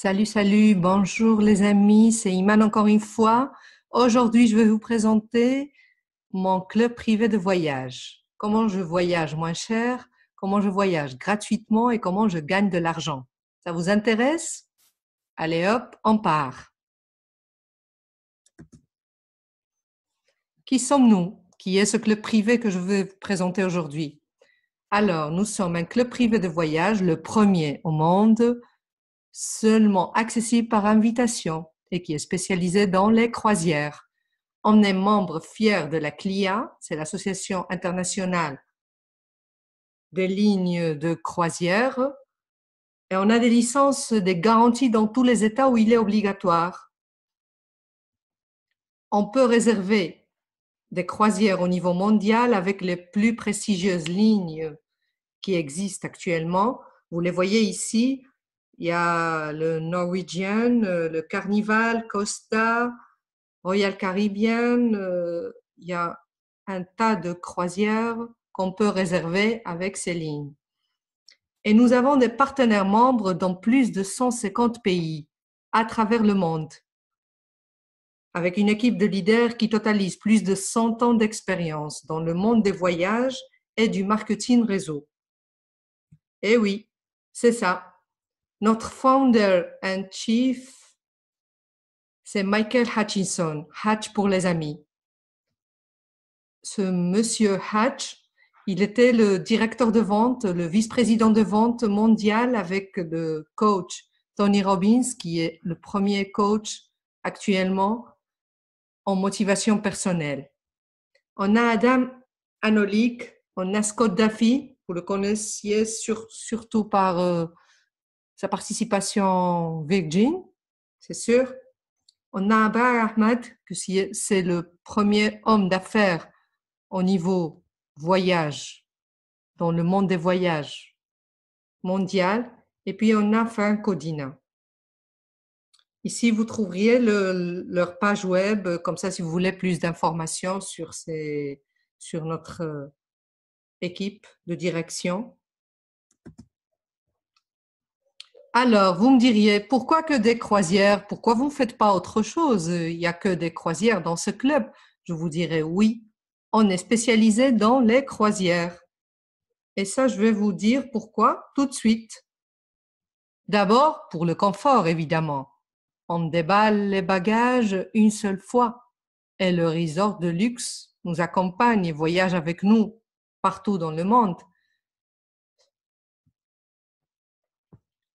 Salut, salut, bonjour les amis, c'est Iman encore une fois. Aujourd'hui, je vais vous présenter mon club privé de voyage. Comment je voyage moins cher, comment je voyage gratuitement et comment je gagne de l'argent. Ça vous intéresse? Allez hop, on part. Qui sommes-nous? Qui est ce club privé que je vais vous présenter aujourd'hui? Alors, nous sommes un club privé de voyage, le premier au monde, seulement accessible par invitation et qui est spécialisé dans les croisières. On est membre fier de la CLIA, c'est l'Association internationale des lignes de croisière, et on a des licences, des garanties dans tous les États où il est obligatoire. On peut réserver des croisières au niveau mondial avec les plus prestigieuses lignes qui existent actuellement. Vous les voyez ici, il y a le Norwegian, le Carnival, Costa, Royal Caribbean, il y a un tas de croisières qu'on peut réserver avec ces lignes. Et nous avons des partenaires membres dans plus de 150 pays à travers le monde, avec une équipe de leaders qui totalise plus de 100 ans d'expérience dans le monde des voyages et du marketing réseau. Et oui, c'est ça. Notre founder and chief, c'est Michael Hutchinson, Hatch pour les amis. Ce monsieur Hatch, il était le directeur de vente, le vice-président de vente mondial avec le coach Tony Robbins, qui est le premier coach actuellement en motivation personnelle. On a Adam Anolik, on a Scott Duffy, vous le connaissiez surtout par sa participation Virgin, c'est sûr. On a Abar Ahmad, que c'est le premier homme d'affaires au niveau voyage, dans le monde des voyages mondial. Et puis, on a Frank Codina. Ici, vous trouveriez leur page web, comme ça, si vous voulez plus d'informations sur notre équipe de direction. Alors, vous me diriez, pourquoi que des croisières? Pourquoi vous ne faites pas autre chose? Il n'y a que des croisières dans ce club. Je vous dirais oui, on est spécialisé dans les croisières. Et ça, je vais vous dire pourquoi tout de suite. D'abord, pour le confort, évidemment. On déballe les bagages une seule fois et le resort de luxe nous accompagne et voyage avec nous partout dans le monde.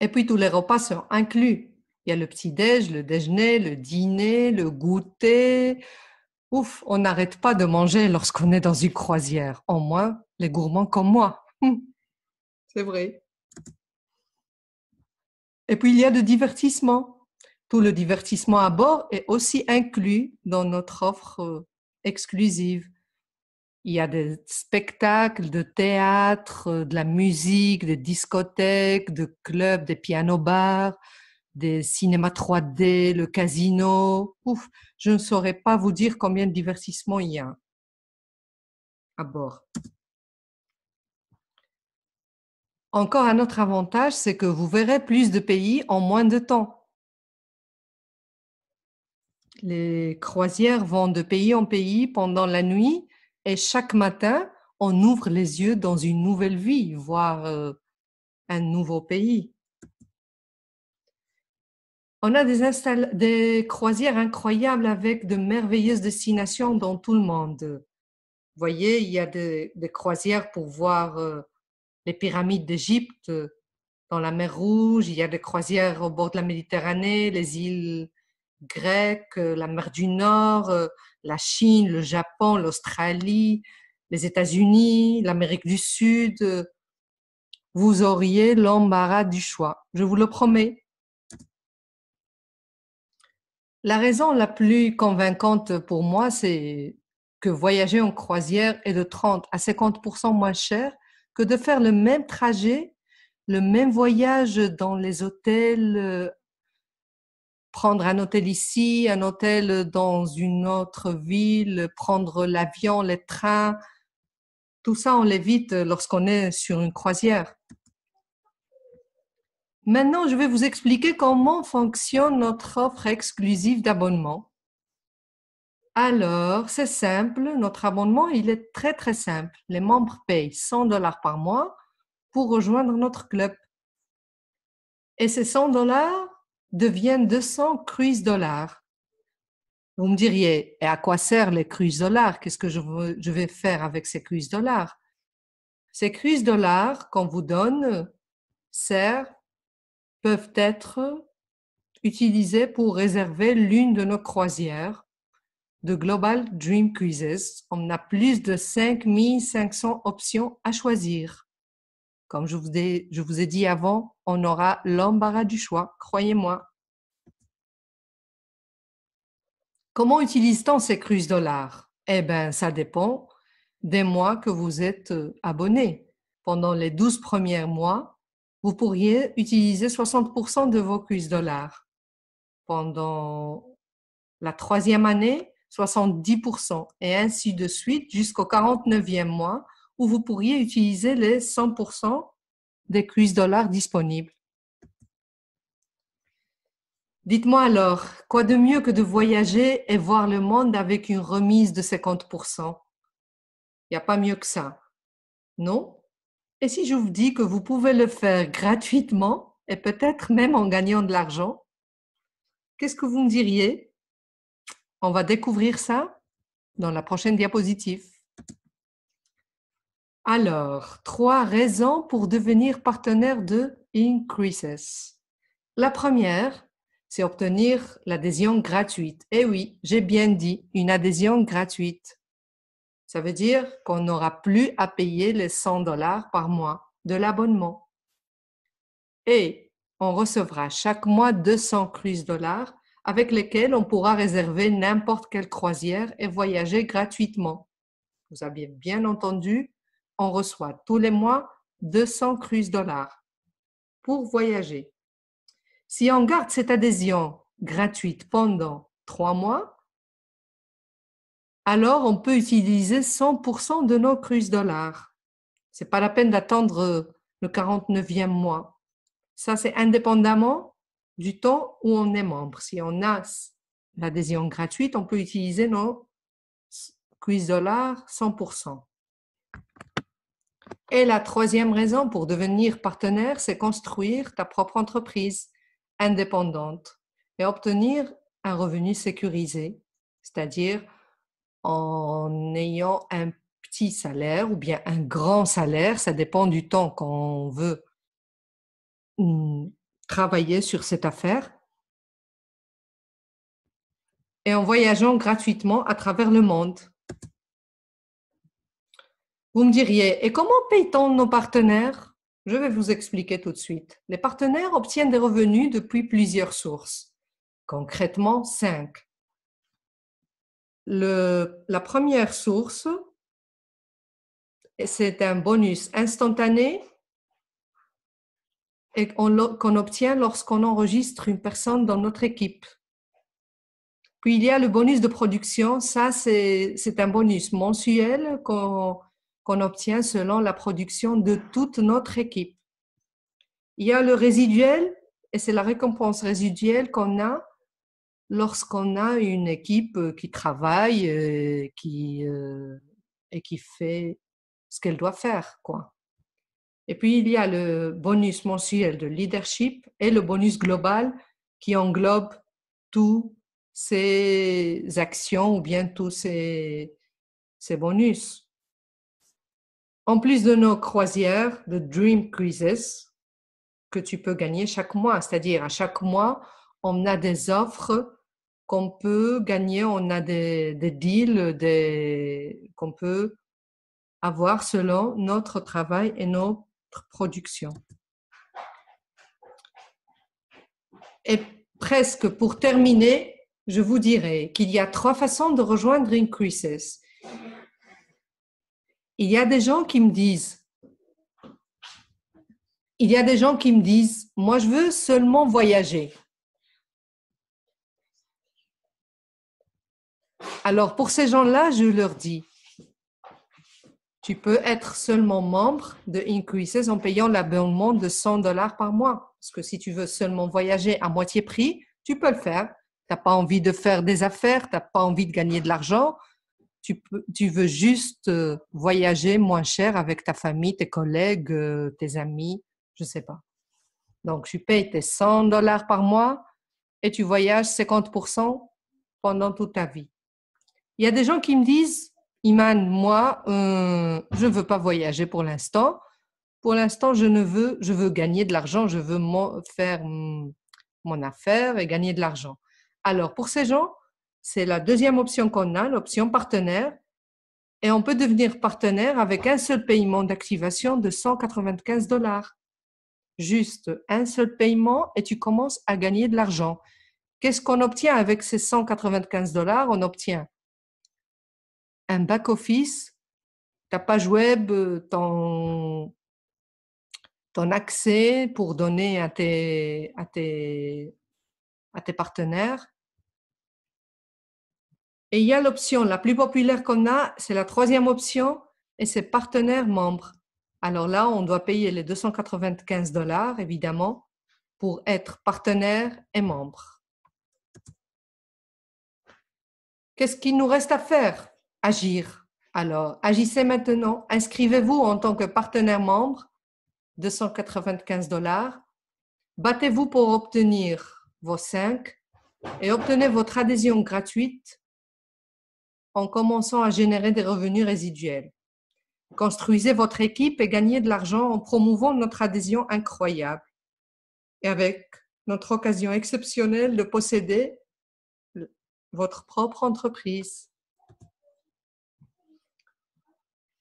Et puis tous les repas sont inclus. Il y a le petit-déj, le déjeuner, le dîner, le goûter. Ouf, on n'arrête pas de manger lorsqu'on est dans une croisière. Au moins, les gourmands comme moi. C'est vrai. Et puis, il y a le divertissement. Tout le divertissement à bord est aussi inclus dans notre offre exclusive. Il y a des spectacles de théâtre, de la musique, des discothèques, de clubs, des pianos-bars, des cinémas 3D, le casino. Ouf, je ne saurais pas vous dire combien de divertissements il y a à bord. Encore un autre avantage, c'est que vous verrez plus de pays en moins de temps. Les croisières vont de pays en pays pendant la nuit et chaque matin, on ouvre les yeux dans une nouvelle vie, voire un nouveau pays. On a des croisières incroyables avec de merveilleuses destinations dans tout le monde. Vous voyez, il y a des croisières pour voir les pyramides d'Égypte dans la mer Rouge, il y a des croisières au bord de la Méditerranée, les îles grecques, la mer du Nord, la Chine, le Japon, l'Australie, les États-Unis, l'Amérique du Sud. Vous auriez l'embarras du choix, je vous le promets. La raison la plus convaincante pour moi, c'est que voyager en croisière est de 30 à 50% moins cher que de faire le même trajet, le même voyage dans les hôtels, prendre un hôtel ici, un hôtel dans une autre ville, prendre l'avion, les trains. Tout ça, on l'évite lorsqu'on est sur une croisière. Maintenant, je vais vous expliquer comment fonctionne notre offre exclusive d'abonnement. Alors, c'est simple, notre abonnement, il est très très simple. Les membres payent 100 $ par mois pour rejoindre notre club. Et ces 100 $ deviennent 200 cruise dollars. Vous me diriez, et à quoi servent les cruise dollars? Qu'est-ce que je vais faire avec ces cruise dollars? Ces cruise dollars qu'on vous donne peuvent être utilisés pour réserver l'une de nos croisières de Global Dream Cruises. On a plus de 5500 options à choisir. Comme je vous ai dit avant, on aura l'embarras du choix, croyez-moi. Comment utilise-t-on ces cruise dollars? Eh bien, ça dépend des mois que vous êtes abonné. Pendant les 12 premiers mois, vous pourriez utiliser 60% de vos cruise dollars. Pendant la 3e année, 70% et ainsi de suite jusqu'au 49e mois où vous pourriez utiliser les 100% des cruise dollars disponibles. Dites-moi alors, quoi de mieux que de voyager et voir le monde avec une remise de 50%? Il n'y a pas mieux que ça, non? Et si je vous dis que vous pouvez le faire gratuitement et peut-être même en gagnant de l'argent, qu'est-ce que vous me diriez? On va découvrir ça dans la prochaine diapositive. Alors, 3 raisons pour devenir partenaire de Increases. La première, c'est obtenir l'adhésion gratuite. Eh oui, j'ai bien dit, une adhésion gratuite. Ça veut dire qu'on n'aura plus à payer les 100 $ par mois de l'abonnement. Et on recevra chaque mois 200 cruise dollars avec lesquels on pourra réserver n'importe quelle croisière et voyager gratuitement. Vous avez bien entendu, on reçoit tous les mois 200 cruise dollars pour voyager. Si on garde cette adhésion gratuite pendant 3 mois, alors on peut utiliser 100% de nos cruise dollars. Ce n'est pas la peine d'attendre le 49e mois. Ça, c'est indépendamment du temps où on est membre. Si on a l'adhésion gratuite, on peut utiliser nos cruise dollars 100%. Et la 3e raison pour devenir partenaire, c'est construire ta propre entreprise indépendante et obtenir un revenu sécurisé, c'est-à-dire en ayant un petit salaire ou bien un grand salaire, ça dépend du temps qu'on veut travailler sur cette affaire, et en voyageant gratuitement à travers le monde. Vous me diriez, et comment paye-t-on nos partenaires? Je vais vous expliquer tout de suite. Les partenaires obtiennent des revenus depuis plusieurs sources, concrètement 5. La première source, c'est un bonus instantané et qu'on obtient lorsqu'on enregistre une personne dans notre équipe. Puis il y a le bonus de production, ça c'est un bonus mensuel qu'on obtient selon la production de toute notre équipe. Il y a le résiduel, et c'est la récompense résiduelle qu'on a lorsqu'on a une équipe qui travaille et qui fait ce qu'elle doit faire, quoi. Et puis, il y a le bonus mensuel de leadership et le bonus global qui englobe tous ces actions ou bien tous ces bonus. En plus de nos croisières de Dream Cruises que tu peux gagner chaque mois, c'est-à-dire à chaque mois, on a des offres qu'on peut gagner, on a des deals qu'on peut avoir selon notre travail et notre production. Et presque pour terminer, je vous dirai qu'il y a 3 façons de rejoindre Increases. Il y a des gens qui me disent, moi je veux seulement voyager. Alors pour ces gens-là, je leur dis, Tu peux être seulement membre de Increases en payant l'abonnement de $100 par mois. Parce que si tu veux seulement voyager à moitié prix, tu peux le faire. Tu n'as pas envie de faire des affaires, tu n'as pas envie de gagner de l'argent. Tu veux juste voyager moins cher avec ta famille, tes collègues, tes amis, je ne sais pas. Donc, tu payes tes $100 par mois et tu voyages 50% pendant toute ta vie. Il y a des gens qui me disent, Iman, moi, je ne veux pas voyager pour l'instant. Pour l'instant, je veux gagner de l'argent, je veux faire mon affaire et gagner de l'argent. Alors, pour ces gens, c'est la deuxième option qu'on a, l'option partenaire. Et on peut devenir partenaire avec un seul paiement d'activation de $195. Juste un seul paiement et tu commences à gagner de l'argent. Qu'est-ce qu'on obtient avec ces $195? On obtient un back-office, ta page web, ton accès pour donner à tes partenaires. Et il y a l'option la plus populaire qu'on a, c'est la troisième option, et c'est partenaire membre. Alors là, on doit payer les $295, évidemment, pour être partenaire et membre. Qu'est-ce qu'il nous reste à faire? Agir. Alors, agissez maintenant. Inscrivez-vous en tant que partenaire membre, $295. Battez-vous pour obtenir vos 5 et obtenez votre adhésion gratuite en commençant à générer des revenus résiduels. Construisez votre équipe et gagnez de l'argent en promouvant notre adhésion incroyable et avec notre occasion exceptionnelle de posséder votre propre entreprise.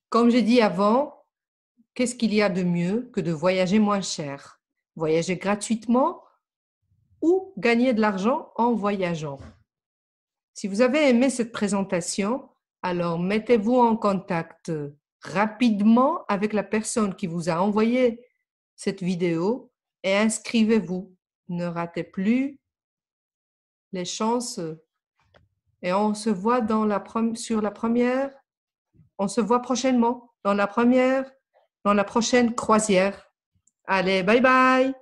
Comme j'ai dit avant, qu'est-ce qu'il y a de mieux que de voyager moins cher? Voyager gratuitement ou gagner de l'argent en voyageant. Si vous avez aimé cette présentation, alors mettez-vous en contact rapidement avec la personne qui vous a envoyé cette vidéo et inscrivez-vous. Ne ratez plus les chances. Et on se voit sur la première, on se voit prochainement dans la prochaine croisière. Allez, bye bye!